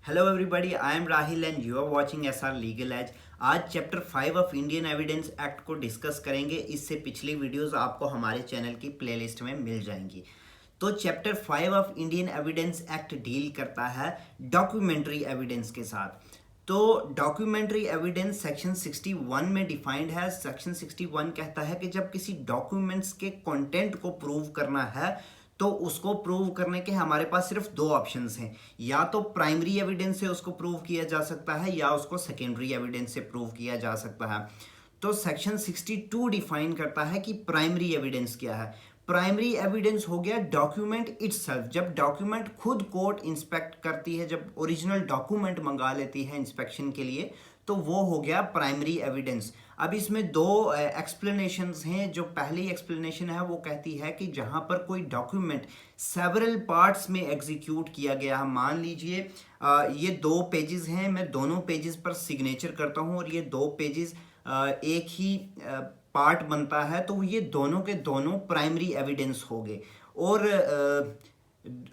Hello everybody, I am Rahil and you are watching SR legal edge. आज chapter 5 of Indian evidence act को discuss करेंगे। इससे पिछली videos आपको हमारे चैनल की प्लेलिस्ट में मिल जाएंगी। तो chapter 5 of Indian evidence act deal करता है डॉक्यूमेंट्री एविडेंस के साथ। तो डॉक्यूमेंट्री एविडेंस सेक्शन 61 में डिफाइंड है। सेक्शन 61 कहता है कि जब किसी डॉक्यूमेंट्स के कंटेंट को प्रूव करना है तो उसको प्रूव करने के हमारे पास सिर्फ दो ऑप्शंस हैं। या तो प्राइमरी एविडेंस से उसको प्रूव किया जा सकता है या उसको सेकेंडरी एविडेंस से प्रूव किया जा सकता है। तो सेक्शन 62 डिफाइन करता है कि प्राइमरी एविडेंस क्या है। प्राइमरी एविडेंस हो गया डॉक्यूमेंट इटसेल्फ, जब डॉक्यूमेंट खुद कोर्ट इंस्पेक्ट करती है, जब ओरिजिनल डॉक्यूमेंट मंगा लेती है इंस्पेक्शन के लिए, तो वो हो गया प्राइमरी एविडेंस। अब इसमें दो एक्सप्लेनेशंस हैं। जो पहली एक्सप्लेनेशन है वो कहती है कि जहां पर कोई डॉक्यूमेंट सेवरल पार्ट्स में एग्जीक्यूट किया गया है, मान लीजिए ये दो पेजेस हैं, मैं दोनों पेजेस पर सिग्नेचर करता हूं और ये दो पेजेस एक ही पार्ट बनता है, तो ये दोनों के दोनों प्राइमरी एविडेंस हो गए। और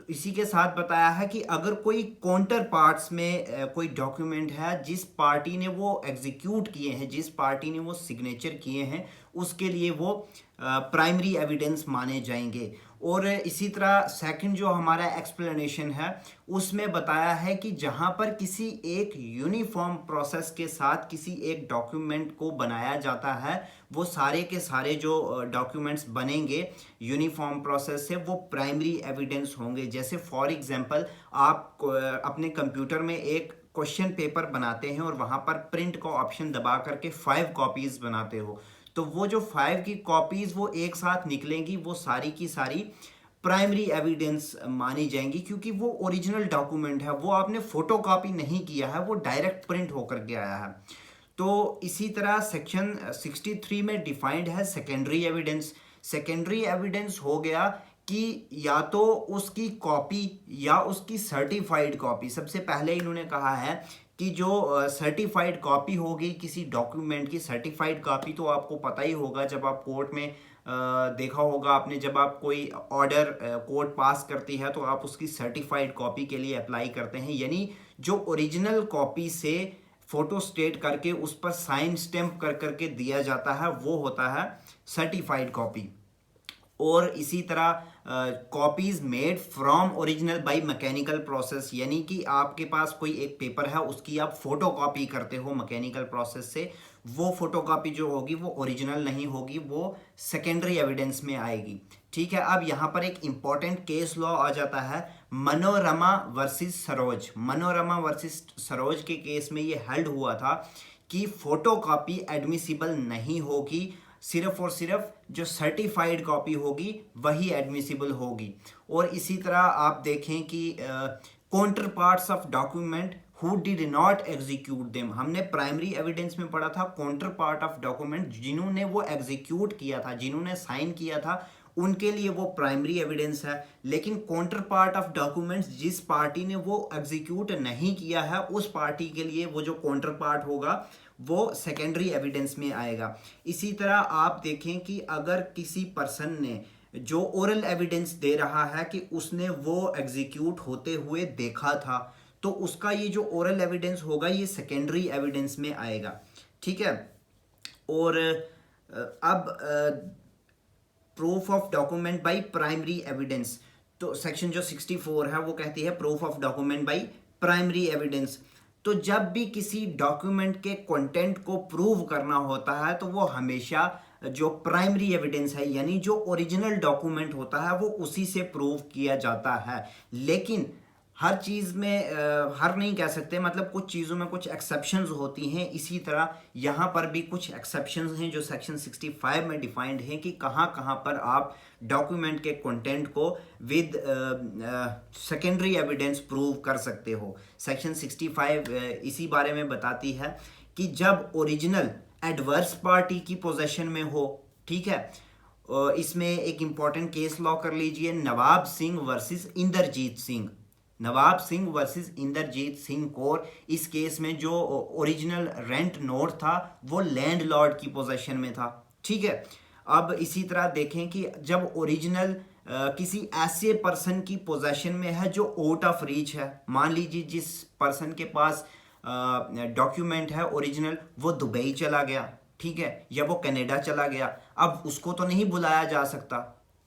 इसी के साथ बताया है कि अगर कोई काउंटर पार्ट्स में कोई डॉक्यूमेंट है, जिस पार्टी ने वो एग्जीक्यूट किए हैं, जिस पार्टी ने वो सिग्नेचर किए हैं, उसके लिए वो प्राइमरी एविडेंस माने जाएंगे। और इसी तरह सेकंड जो हमारा एक्सप्लेनेशन है उसमें बताया है कि जहां पर किसी एक यूनिफॉर्म प्रोसेस के साथ किसी एक डॉक्यूमेंट को बनाया जाता है, वो सारे के सारे जो डॉक्यूमेंट्स बनेंगे यूनिफॉर्म प्रोसेस से, वो प्राइमरी एविडेंस होंगे। जैसे फॉर एग्जांपल आप अपने कंप्यूटर में एक क्वेश्चन पेपर बनाते हैं और वहां पर प्रिंट का ऑप्शन दबा करके 5 कॉपीज बनाते हो, तो वो जो 5 की कॉपीज वो एक साथ निकलेंगी, वो सारी की सारी प्राइमरी एविडेंस मानी जाएंगी, क्योंकि वो ओरिजिनल डॉक्यूमेंट है, वो आपने फोटो कॉपी नहीं किया है, वो डायरेक्ट प्रिंट होकर के आया है। तो इसी तरह सेक्शन 63 में डिफाइंड है सेकेंडरी एविडेंस। सेकेंडरी एविडेंस हो गया कि या तो उसकी कॉपी या उसकी सर्टिफाइड कॉपी। सबसे पहले इन्होंने कहा है कि जो सर्टिफाइड कॉपी होगी किसी डॉक्यूमेंट की, सर्टिफाइड कॉपी तो आपको पता ही होगा, जब आप कोर्ट में देखा होगा आपने, जब आप कोई ऑर्डर कोर्ट पास करती है तो आप उसकी सर्टिफाइड कॉपी के लिए अप्लाई करते हैं, यानी जो ओरिजिनल कॉपी से फोटो स्टेट करके उस पर साइन स्टैंप कर करके दिया जाता है, वो होता है सर्टिफाइड कॉपी। और इसी तरह copies made from original by mechanical process, यानी कि आपके पास कोई एक पेपर है, उसकी आप फोटो कॉपी करते हो मैकेनिकल प्रोसेस से, वो फोटो कॉपी जो होगी वो ओरिजिनल नहीं होगी, वो सेकेंडरी एविडेंस में आएगी। ठीक है। अब यहाँ पर एक इंपॉर्टेंट केस लॉ आ जाता है, मनोरमा वर्सेस सरोज। मनोरमा वर्सेस सरोज के केस में ये हेल्ड हुआ था कि फोटो कॉपी एडमिसिबल नहीं होगी, सिर्फ और सिर्फ जो सर्टिफाइड कॉपी होगी वही एडमिसिबल होगी। और इसी तरह आप देखें कि counter parts of document who did not execute them, हमने प्राइमरी एविडेंस में पढ़ा था काउंटर पार्ट ऑफ डॉक्यूमेंट, जिन्होंने वो एग्जीक्यूट किया था, जिन्होंने साइन किया था, उनके लिए वो प्राइमरी एविडेंस है। लेकिन काउंटर पार्ट ऑफ डॉक्यूमेंट्स, जिस पार्टी ने वो एग्जीक्यूट नहीं किया है, उस पार्टी के लिए वो जो काउंटर पार्ट होगा वो सेकेंडरी एविडेंस में आएगा। इसी तरह आप देखें कि अगर किसी पर्सन ने जो ओरल एविडेंस दे रहा है कि उसने वो एग्जीक्यूट होते हुए देखा था, तो उसका ये जो ओरल एविडेंस होगा ये सेकेंडरी एविडेंस में आएगा। ठीक है। और अब proof of document by primary evidence, तो सेक्शन जो 64 है वो कहती है proof of document by primary evidence. तो जब भी किसी डॉक्यूमेंट के कंटेंट को प्रूव करना होता है तो वो हमेशा जो प्राइमरी एविडेंस है, यानी जो ओरिजिनल डॉक्यूमेंट होता है, वो उसी से प्रूव किया जाता है। लेकिन हर चीज़ में हर नहीं कह सकते, मतलब कुछ चीज़ों में कुछ एक्सेप्शंस होती हैं। इसी तरह यहाँ पर भी कुछ एक्सेप्शंस हैं जो सेक्शन 65 में डिफाइंड हैं कि कहाँ कहाँ पर आप डॉक्यूमेंट के कंटेंट को विद सेकेंडरी एविडेंस प्रूव कर सकते हो। सेक्शन 65 इसी बारे में बताती है कि जब ओरिजिनल एडवर्स पार्टी की पोजेशन में हो। ठीक है। इसमें एक इंपॉर्टेंट केस लॉ कर लीजिए, नवाब सिंह वर्सेस इंदरजीत सिंह। नवाब सिंह वर्सेस इंदरजीत सिंह कौर, इस केस में जो ओरिजिनल रेंट नोट था वो लैंडलॉर्ड की पोजीशन में था। ठीक है। अब इसी तरह देखें कि जब ओरिजिनल किसी ऐसे पर्सन की पोजेशन में है जो आउट ऑफ रीच है। मान लीजिए जिस पर्सन के पास डॉक्यूमेंट है ओरिजिनल, वो दुबई चला गया, ठीक है, या वो कनाडा चला गया, अब उसको तो नहीं बुलाया जा सकता,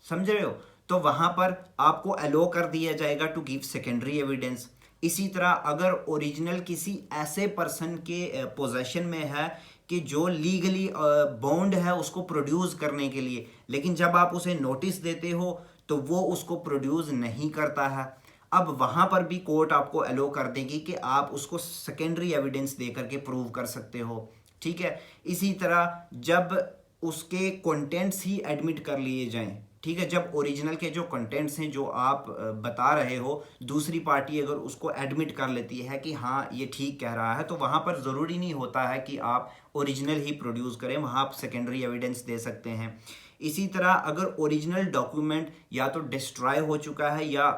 समझ रहे हो? तो वहां पर आपको अलो कर दिया जाएगा टू गिव सेकेंडरी एविडेंस। इसी तरह अगर ओरिजिनल किसी ऐसे पर्सन के पोजेशन में है कि जो लीगली बाउंड है उसको प्रोड्यूस करने के लिए, लेकिन जब आप उसे नोटिस देते हो तो वो उसको प्रोड्यूस नहीं करता है, अब वहां पर भी कोर्ट आपको अलो कर देगी कि आप उसको सेकेंडरी एविडेंस दे करके प्रूव कर सकते हो, ठीक है। इसी तरह जब उसके कंटेंट्स ही एडमिट कर लिए जाएं, ठीक है, जब ओरिजिनल के जो कंटेंट्स हैं जो आप बता रहे हो, दूसरी पार्टी अगर उसको एडमिट कर लेती है कि हाँ ये ठीक कह रहा है, तो वहाँ पर ज़रूरी नहीं होता है कि आप ओरिजिनल ही प्रोड्यूस करें, वहाँ आप सेकेंडरी एविडेंस दे सकते हैं। इसी तरह अगर ओरिजिनल डॉक्यूमेंट या तो डिस्ट्रॉय हो चुका है या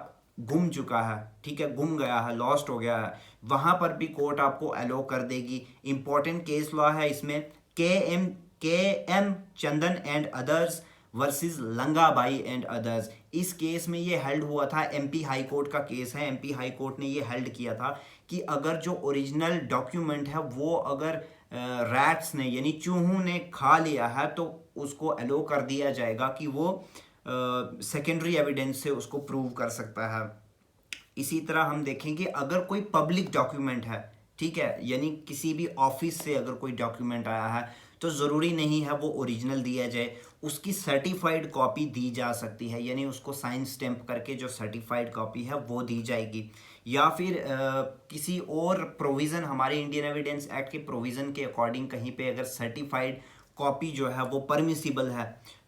गुम चुका है, ठीक है, गुम गया है, लॉस्ट हो गया है, वहाँ पर भी कोर्ट आपको अलो कर देगी। इंपॉर्टेंट केस लॉ है इसमें K M Chandan and others versus Langabai and others. इस केस में ये हेल्ड हुआ था, एमपी हाई कोर्ट का केस है, एमपी हाई कोर्ट ने ये हेल्ड किया था कि अगर जो ओरिजिनल डॉक्यूमेंट है वो अगर रैट्स ने यानी चूहों ने खा लिया है तो उसको अलो कर दिया जाएगा कि वो सेकेंडरी एविडेंस से उसको प्रूव कर सकता है। इसी तरह हम देखेंगे अगर कोई पब्लिक डॉक्यूमेंट है, ठीक है, यानी किसी भी ऑफिस से अगर कोई डॉक्यूमेंट आया है तो ज़रूरी नहीं है वो ओरिजिनल दिया जाए, उसकी सर्टिफाइड कॉपी दी जा सकती है, यानी उसको साइन स्टैम्प करके जो सर्टिफाइड कॉपी है वो दी जाएगी। या फिर किसी और प्रोविज़न, हमारे इंडियन एविडेंस एक्ट के प्रोविज़न के अकॉर्डिंग कहीं पे अगर सर्टिफाइड कॉपी जो है वो परमिसिबल है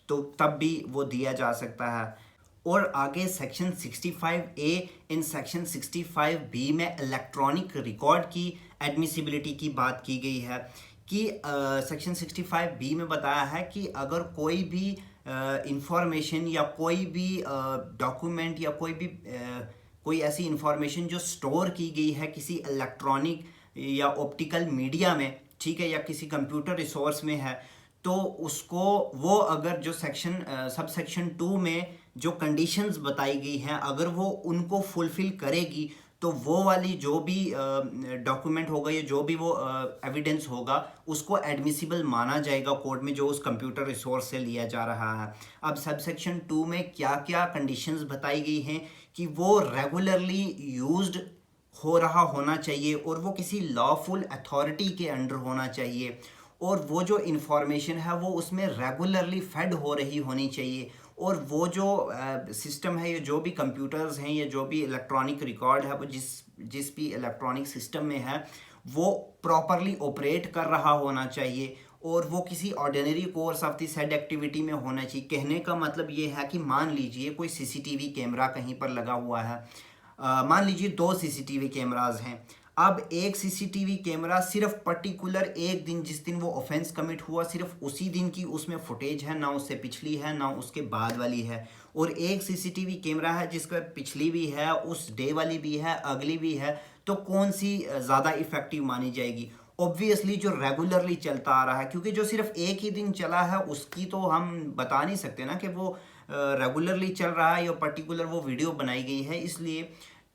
तो तब भी वो दिया जा सकता है। और आगे section 65A in section 65B में इलेक्ट्रॉनिक रिकॉर्ड की एडमिसिबिलिटी की बात की गई है कि सेक्शन 65B में बताया है कि अगर कोई भी इंफॉर्मेशन या कोई भी डॉक्यूमेंट या कोई ऐसी इंफॉर्मेशन जो स्टोर की गई है किसी इलेक्ट्रॉनिक या ऑप्टिकल मीडिया में, ठीक है, या किसी कंप्यूटर रिसोर्स में है, तो उसको वो अगर जो सब सेक्शन 2 में जो कंडीशंस बताई गई हैं अगर वो उनको फुलफिल करेगी तो वो वाली जो भी डॉक्यूमेंट होगा या जो भी वो एविडेंस होगा उसको एडमिसिबल माना जाएगा कोर्ट में, जो उस कंप्यूटर रिसोर्स से लिया जा रहा है। अब सब सेक्शन 2 में क्या क्या कंडीशंस बताई गई हैं कि वो रेगुलरली यूज्ड हो रहा होना चाहिए और वो किसी लॉफुल अथॉरिटी के अंडर होना चाहिए और वो जो इंफॉर्मेशन है वो उसमें रेगुलरली फेड हो रही होनी चाहिए और वो जो सिस्टम है, ये जो भी कंप्यूटर्स हैं, ये जो भी इलेक्ट्रॉनिक रिकॉर्ड है वो जिस भी इलेक्ट्रॉनिक सिस्टम में है वो प्रॉपरली ऑपरेट कर रहा होना चाहिए और वो किसी ordinary course of the said activity में होना चाहिए। कहने का मतलब ये है कि मान लीजिए कोई सीसीटीवी कैमरा कहीं पर लगा हुआ है, मान लीजिए 2 सीसीटीवी कैमराज हैं, अब एक सीसीटीवी कैमरा सिर्फ पर्टिकुलर एक दिन जिस दिन वो ऑफेंस कमिट हुआ सिर्फ उसी दिन की उसमें फुटेज है, ना उससे पिछली है ना उसके बाद वाली है, और एक सीसीटीवी कैमरा है जिसका पिछली भी है, उस डे वाली भी है, अगली भी है, तो कौन सी ज़्यादा इफेक्टिव मानी जाएगी? ऑब्वियसली जो रेगुलरली चलता आ रहा है, क्योंकि जो सिर्फ एक ही दिन चला है उसकी तो हम बता नहीं सकते ना कि वो रेगुलरली चल रहा है या पर्टिकुलर वो वीडियो बनाई गई है, इसलिए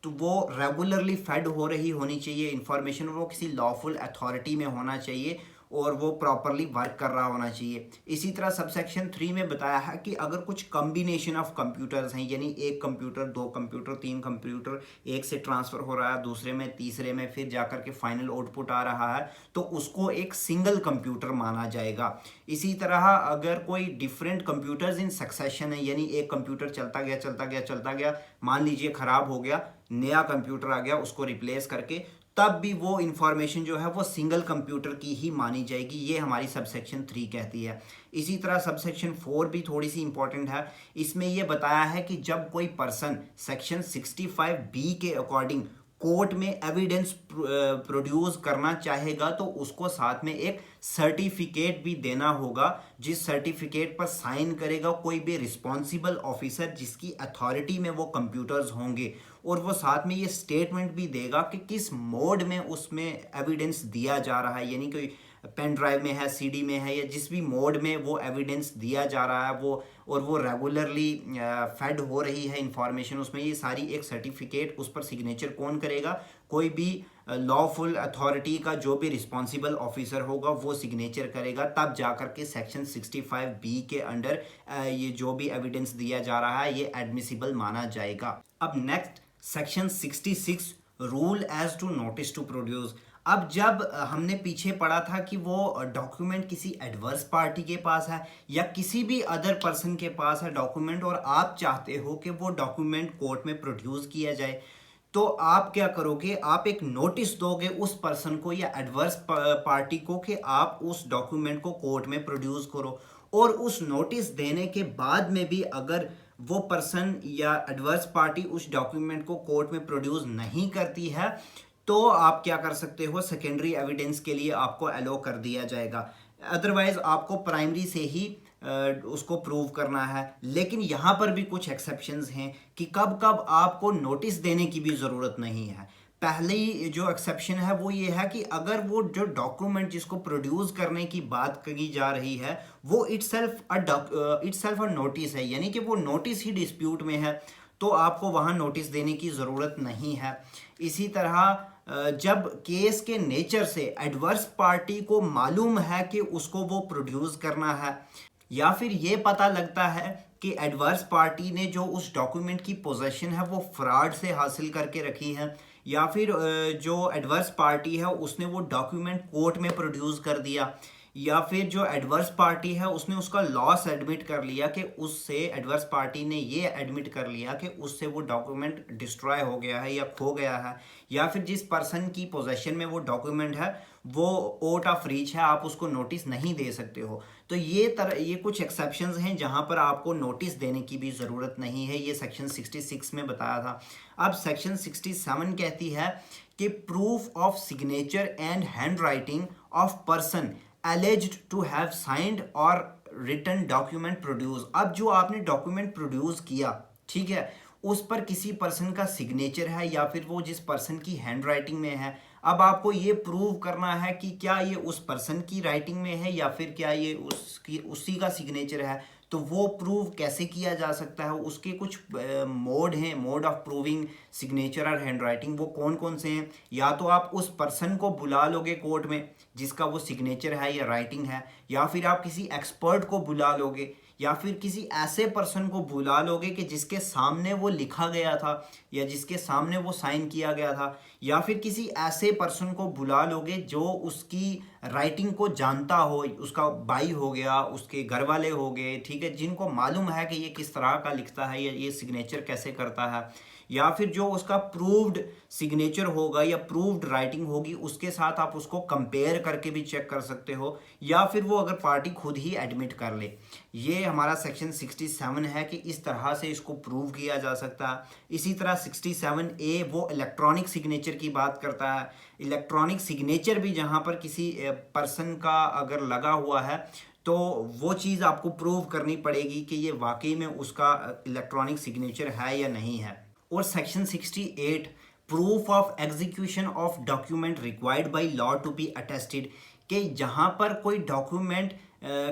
तो वो रेगुलरली फेड हो रही होनी चाहिए इंफॉर्मेशन, वो किसी लॉफुल अथॉरिटी में होना चाहिए और वो प्रॉपरली वर्क कर रहा होना चाहिए। इसी तरह सबसेक्शन 3 में बताया है कि अगर कुछ कम्बिनेशन ऑफ कंप्यूटर्स हैं, यानी एक कंप्यूटर, 2 कंप्यूटर, 3 कंप्यूटर एक से ट्रांसफ़र हो रहा है दूसरे में, तीसरे में, फिर जाकर के फाइनल आउटपुट आ रहा है, तो उसको एक सिंगल कंप्यूटर माना जाएगा। इसी तरह अगर कोई डिफरेंट कंप्यूटर्स इन सक्सेशन है, यानी एक कंप्यूटर चलता गया, मान लीजिए ख़राब हो गया, नया कंप्यूटर आ गया, उसको रिप्लेस करके, तब भी वो इंफॉर्मेशन जो है वो सिंगल कंप्यूटर की ही मानी जाएगी, ये हमारी सबसेक्शन 3 कहती है। इसी तरह सबसेक्शन 4 भी थोड़ी सी इंपॉर्टेंट है, इसमें ये बताया है कि जब कोई पर्सन सेक्शन 65B के अकॉर्डिंग कोर्ट में एविडेंस प्रोड्यूस करना चाहेगा तो उसको साथ में एक सर्टिफिकेट भी देना होगा, जिस सर्टिफिकेट पर साइन करेगा कोई भी रिस्पॉन्सिबल ऑफिसर जिसकी अथॉरिटी में वो कंप्यूटर्स होंगे, और वो साथ में ये स्टेटमेंट भी देगा कि किस मोड में उसमें एविडेंस दिया जा रहा है, यानी कि पेन ड्राइव में है, सीडी में है, या जिस भी मोड में वो एविडेंस दिया जा रहा है वो, और वो रेगुलरली फेड हो रही है इंफॉर्मेशन उसमें, ये सारी एक सर्टिफिकेट, उस पर सिग्नेचर कौन करेगा? कोई भी लॉफुल अथॉरिटी का जो भी रिस्पॉन्सिबल ऑफिसर होगा वो सिग्नेचर करेगा, तब जाकर के सेक्शन 65B के अंडर ये जो भी एविडेंस दिया जा रहा है ये एडमिसिबल माना जाएगा। अब next section 66 rule as to notice to produce. अब जब हमने पीछे पढ़ा था कि वो डॉक्यूमेंट किसी एडवर्स पार्टी के पास है या किसी भी अदर पर्सन के पास है डॉक्यूमेंट, और आप चाहते हो कि वो डॉक्यूमेंट कोर्ट में प्रोड्यूस किया जाए, तो आप क्या करोगे? आप एक नोटिस दोगे उस पर्सन को या एडवर्स पार्टी को कि आप उस डॉक्यूमेंट को कोर्ट में प्रोड्यूस करो। और उस नोटिस देने के बाद में भी अगर वो पर्सन या एडवर्स पार्टी उस डॉक्यूमेंट को कोर्ट में प्रोड्यूस नहीं करती है, तो आप क्या कर सकते हो? सेकेंडरी एविडेंस के लिए आपको अलो कर दिया जाएगा। अदरवाइज आपको प्राइमरी से ही उसको प्रूव करना है। लेकिन यहाँ पर भी कुछ एक्सेप्शंस हैं कि कब कब आपको नोटिस देने की भी ज़रूरत नहीं है। पहली जो एक्सेप्शन है वो ये है कि अगर वो जो डॉक्यूमेंट जिसको प्रोड्यूस करने की बात करी जा रही है वो इटसेल्फ अ नोटिस है, यानी कि वो नोटिस ही डिस्प्यूट में है, तो आपको वहाँ नोटिस देने की ज़रूरत नहीं है। इसी तरह जब केस के नेचर से एडवर्स पार्टी को मालूम है कि उसको वो प्रोड्यूस करना है, या फिर ये पता लगता है कि एडवर्स पार्टी ने जो उस डॉक्यूमेंट की पोजीशन है वो फ्रॉड से हासिल करके रखी है, या फिर जो एडवर्स पार्टी है उसने वो डॉक्यूमेंट कोर्ट में प्रोड्यूस कर दिया, या फिर जो एडवर्स पार्टी है उसने उसका लॉस एडमिट कर लिया कि उससे एडवर्स पार्टी ने ये एडमिट कर लिया कि उससे वो डॉक्यूमेंट डिस्ट्रॉय हो गया है या खो गया है, या फिर जिस पर्सन की पोजीशन में वो डॉक्यूमेंट है वो आउट ऑफ रीच है, आप उसको नोटिस नहीं दे सकते हो। तो ये कुछ एक्सेप्शंस हैं जहां पर आपको नोटिस देने की भी ज़रूरत नहीं है। ये सेक्शन 66 में बताया था। अब सेक्शन 67 कहती है कि proof of signature and hand writing of person alleged to have signed or written document produce। अब जो आपने डॉक्यूमेंट प्रोड्यूस किया, ठीक है, उस पर किसी पर्सन का सिग्नेचर है या फिर वो जिस पर्सन की हैंड राइटिंग में है, अब आपको ये प्रूव करना है कि क्या ये उस पर्सन की राइटिंग में है या फिर क्या ये उसी का सिग्नेचर है। तो वो प्रूव कैसे किया जा सकता है? उसके कुछ मोड हैं, मोड ऑफ प्रूविंग सिग्नेचर और हैंड राइटिंग। वो कौन कौन से हैं? या तो आप उस पर्सन को बुला लोगे कोर्ट में जिसका वो सिग्नेचर है या राइटिंग है, या फिर आप किसी एक्सपर्ट को बुला लोगे, या फिर किसी ऐसे पर्सन को बुला लोगे कि जिसके सामने वो लिखा गया था या जिसके सामने वो साइन किया गया था, या फिर किसी ऐसे पर्सन को बुला लोगे जो उसकी राइटिंग को जानता हो, उसका भाई हो गया, उसके घर वाले हो गए, ठीक है, जिनको मालूम है कि ये किस तरह का लिखता है या ये सिग्नेचर कैसे करता है, या फिर जो उसका प्रूव्ड सिग्नेचर होगा या प्रूव्ड राइटिंग होगी उसके साथ आप उसको कंपेयर करके भी चेक कर सकते हो, या फिर वो अगर पार्टी खुद ही एडमिट कर ले। ये हमारा सेक्शन 67 है कि इस तरह से इसको प्रूव किया जा सकता है। इसी तरह 67A वो इलेक्ट्रॉनिक सिग्नेचर की बात करता है। इलेक्ट्रॉनिक सिग्नेचर भी जहाँ पर किसी पर्सन का अगर लगा हुआ है तो वो चीज़ आपको प्रूव करनी पड़ेगी कि ये वाकई में उसका इलेक्ट्रॉनिक सिग्नेचर है या नहीं है। और section 68 proof of execution of document required by law to be attested, कि जहाँ पर कोई डॉक्यूमेंट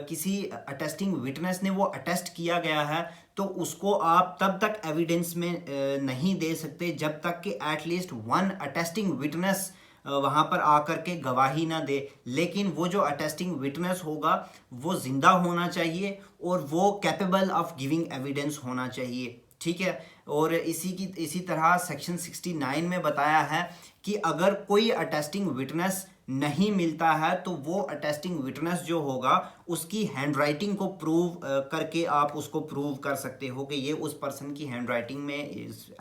किसी अटेस्टिंग विटनेस ने वो अटेस्ट किया गया है तो उसको आप तब तक एविडेंस में नहीं दे सकते जब तक कि एटलीस्ट वन अटेस्टिंग विटनेस वहाँ पर आकर के गवाही ना दे। लेकिन वो जो अटेस्टिंग विटनेस होगा वो जिंदा होना चाहिए और वो कैपेबल ऑफ गिविंग एविडेंस होना चाहिए, ठीक है। और इसी तरह सेक्शन 69 में बताया है कि अगर कोई अटेस्टिंग विटनेस नहीं मिलता है तो वो अटेस्टिंग विटनेस जो होगा उसकी हैंडराइटिंग को प्रूव करके आप उसको प्रूव कर सकते हो कि ये उस पर्सन की हैंडराइटिंग में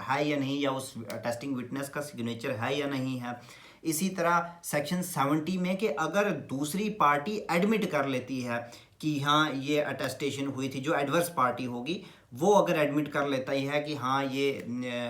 है या नहीं, या उस अटेस्टिंग विटनेस का सिग्नेचर है या नहीं है। इसी तरह सेक्शन 70 में कि अगर दूसरी पार्टी एडमिट कर लेती है कि हाँ ये अटेस्टेशन हुई थी, जो एडवर्स पार्टी होगी वो अगर एडमिट कर लेता ही है कि हाँ ये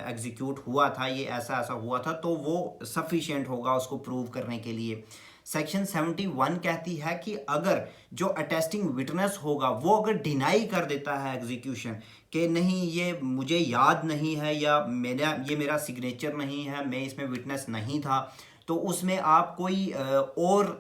एग्जीक्यूट हुआ था, ये ऐसा ऐसा हुआ था, तो वो सफिशिएंट होगा उसको प्रूव करने के लिए। सेक्शन 71 कहती है कि अगर जो अटेस्टिंग विटनेस होगा वो अगर डिनाई कर देता है एग्जीक्यूशन कि नहीं ये मुझे याद नहीं है या मेरा सिग्नेचर नहीं है, मैं इसमें विटनेस नहीं था, तो उसमें आप कोई और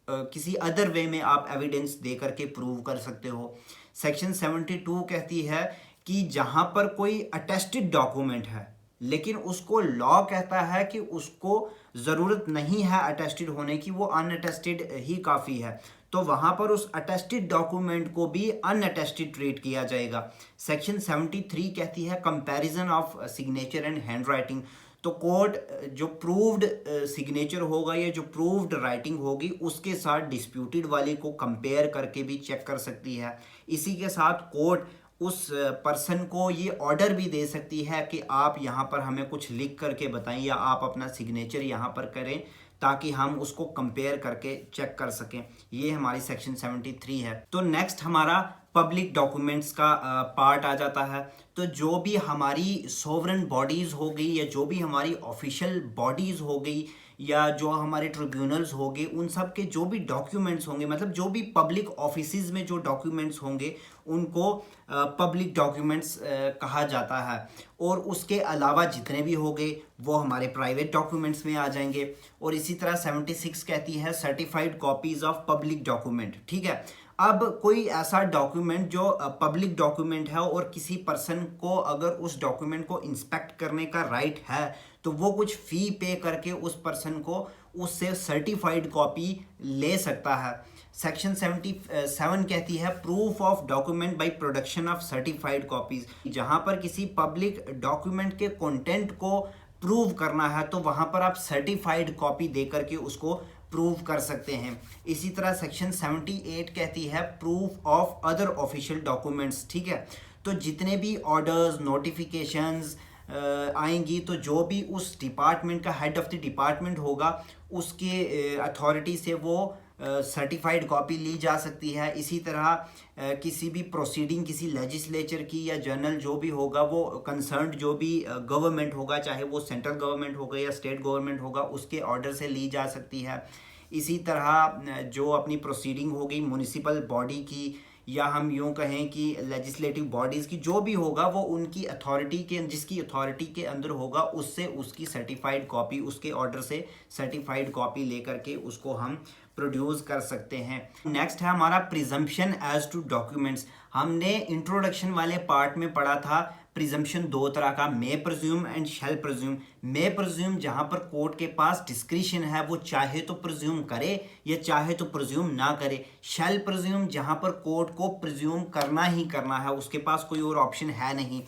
किसी अदर वे में आप एविडेंस दे करके प्रूव कर सकते हो। सेक्शन 72 कहती है कि जहां पर कोई अटेस्टेड डॉक्यूमेंट है लेकिन उसको लॉ कहता है कि उसको ज़रूरत नहीं है अटेस्टेड होने की, वो अनअटेस्टेड ही काफ़ी है, तो वहाँ पर उस अटेस्टेड डॉक्यूमेंट को भी अनअटेस्टेड ट्रीट किया जाएगा। सेक्शन 73 कहती है comparison of signature and hand writing. तो कोर्ट जो प्रूव्ड सिग्नेचर होगा या जो प्रूव्ड राइटिंग होगी उसके साथ डिस्प्यूटेड वाली को कंपेयर करके भी चेक कर सकती है। इसी के साथ कोर्ट उस पर्सन को ये ऑर्डर भी दे सकती है कि आप यहाँ पर हमें कुछ लिख करके बताएं या आप अपना सिग्नेचर यहाँ पर करें ताकि हम उसको कंपेयर करके चेक कर सकें। ये हमारी सेक्शन 73 है। तो नेक्स्ट हमारा पब्लिक डॉक्यूमेंट्स का पार्ट आ जाता है। तो जो भी हमारी सोवरेन बॉडीज़ हो गई या जो भी हमारी ऑफिशियल बॉडीज़ हो गई या जो हमारे ट्रिब्यूनल्स होंगे, उन सब के जो भी डॉक्यूमेंट्स होंगे, मतलब जो भी पब्लिक ऑफिसेज में जो डॉक्यूमेंट्स होंगे उनको पब्लिक डॉक्यूमेंट्स कहा जाता है। और उसके अलावा जितने भी होंगे वो हमारे प्राइवेट डॉक्यूमेंट्स में आ जाएंगे। और इसी तरह 76 कहती है certified copies of public document. ठीक है, अब कोई ऐसा डॉक्यूमेंट जो पब्लिक डॉक्यूमेंट है और किसी पर्सन को अगर उस डॉक्यूमेंट को इंस्पेक्ट करने का राइट है तो वो कुछ फ़ी पे करके उस पर्सन को उससे सर्टिफाइड कॉपी ले सकता है। सेक्शन 77 कहती है proof of document by production of certified copies. जहाँ पर किसी पब्लिक डॉक्यूमेंट के कंटेंट को प्रूव करना है तो वहाँ पर आप सर्टिफाइड कॉपी दे करके उसको प्रूव कर सकते हैं। इसी तरह सेक्शन 78 कहती है proof of other official documents. ठीक है, तो जितने भी ऑर्डर्स नोटिफिकेशंस आएंगी तो जो भी उस डिपार्टमेंट का हेड ऑफ द डिपार्टमेंट होगा उसके अथॉरिटी से वो सर्टिफाइड कॉपी ली जा सकती है। इसी तरह किसी भी प्रोसीडिंग किसी लेजिस्लेचर की या जर्नल जो भी होगा वो कंसर्न्ड जो भी गवर्नमेंट होगा, चाहे वो सेंट्रल गवर्नमेंट होगा या स्टेट गवर्नमेंट होगा, उसके ऑर्डर से ली जा सकती है। इसी तरह जो अपनी प्रोसीडिंग होगी म्युनिसिपल बॉडी की या हम यूँ कहें कि लेजिस्लेटिव बॉडीज़ की, जो भी होगा वो उनकी अथॉरिटी के जिसकी अथॉरिटी के अंदर होगा उससे उसकी सर्टिफाइड कॉपी, उसके ऑर्डर से सर्टिफाइड कॉपी लेकर के उसको हम प्रोड्यूस कर सकते हैं। नेक्स्ट है हमारा प्रिजम्पशन एज टू डॉक्यूमेंट्स। हमने इंट्रोडक्शन वाले पार्ट में पढ़ा था प्रिजम्पशन दो तरह का, मे presume and shall presume. May presume जहां पर कोर्ट के पास डिस्क्रिशन है, वो चाहे तो प्रिज्यूम करे या चाहे तो प्रिज्यूम ना करे। शैल प्रिज्यूम जहां पर कोर्ट को प्रिज्यूम करना ही करना है, उसके पास कोई और ऑप्शन है नहीं।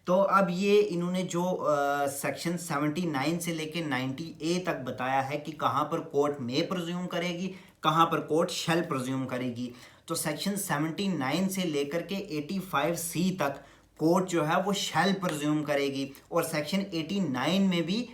तो अब ये इन्होंने जो सेक्शन 79 से लेके 90A तक बताया है कि कहाँ पर कोर्ट मे प्रिज्यूम करेगी, कहाँ पर कोर्ट शैल प्रिज्यूम करेगी। तो सेक्शन 79 से लेकर के 85C तक कोर्ट जो है वो शैल प्रिज्यूम करेगी और सेक्शन 89 में भी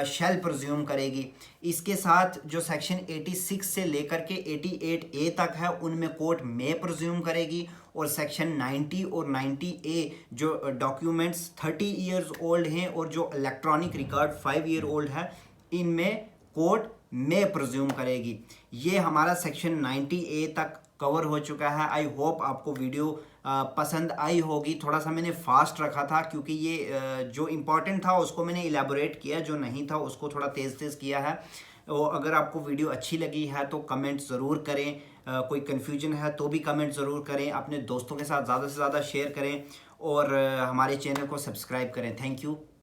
शैल प्रिज्यूम करेगी। इसके साथ जो सेक्शन 86 से लेकर के 88A तक है उनमें कोर्ट मे प्रिज्यूम करेगी। और सेक्शन 90 और 90A जो डॉक्यूमेंट्स 30 ईयर्स ओल्ड हैं और जो इलेक्ट्रॉनिक रिकॉर्ड 5 ईयर ओल्ड है, इनमें कोर्ट मे प्रिज्यूम करेगी। ये हमारा सेक्शन 90A तक कवर हो चुका है। आई होप आपको वीडियो पसंद आई होगी। थोड़ा सा मैंने फास्ट रखा था क्योंकि ये जो इम्पोर्टेंट था उसको मैंने इलेबोरेट किया, जो नहीं था उसको थोड़ा तेज़ किया है। और अगर आपको वीडियो अच्छी लगी है तो कमेंट ज़रूर करें, कोई कन्फ्यूजन है तो भी कमेंट ज़रूर करें, अपने दोस्तों के साथ ज़्यादा से ज़्यादा शेयर करें और हमारे चैनल को सब्सक्राइब करें। Thank you.